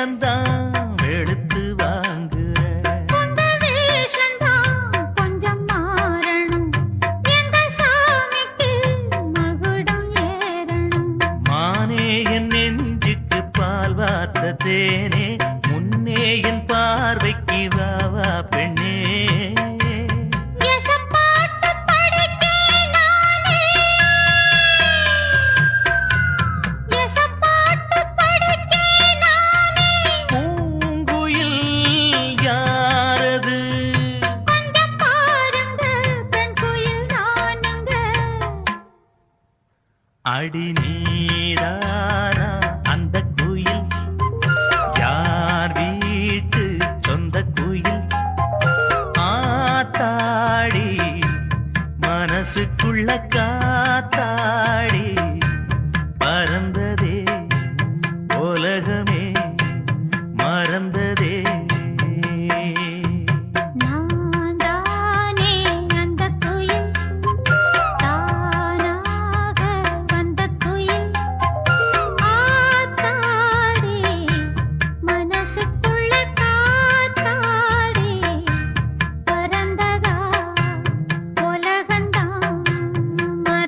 வேஷந்தான் வெளுத்து வாங்குற உங்க வேஷந்தான் கொஞ்சம் மாறணும் எங்க சாமிக்கு மகுடம் ஏறணும் மானே என் நெஞ்சுக்கு பால் வார்த்த தேனே முன்னே என் பார்வைக்கு வாவா பெண்ணே எசப்பாட்டு படிச்சேன் நானே எசப்பாட்டு படிச்சேன் நானே பூங்குயில் யாரது கொஞ்சம் பாருங்க பெண் குயில் நானுங்க அடி நீதானா அந்த குயில் யார் வீட்டு சொந்த குயில் ஆத்தாடி மனசுக்குள்ள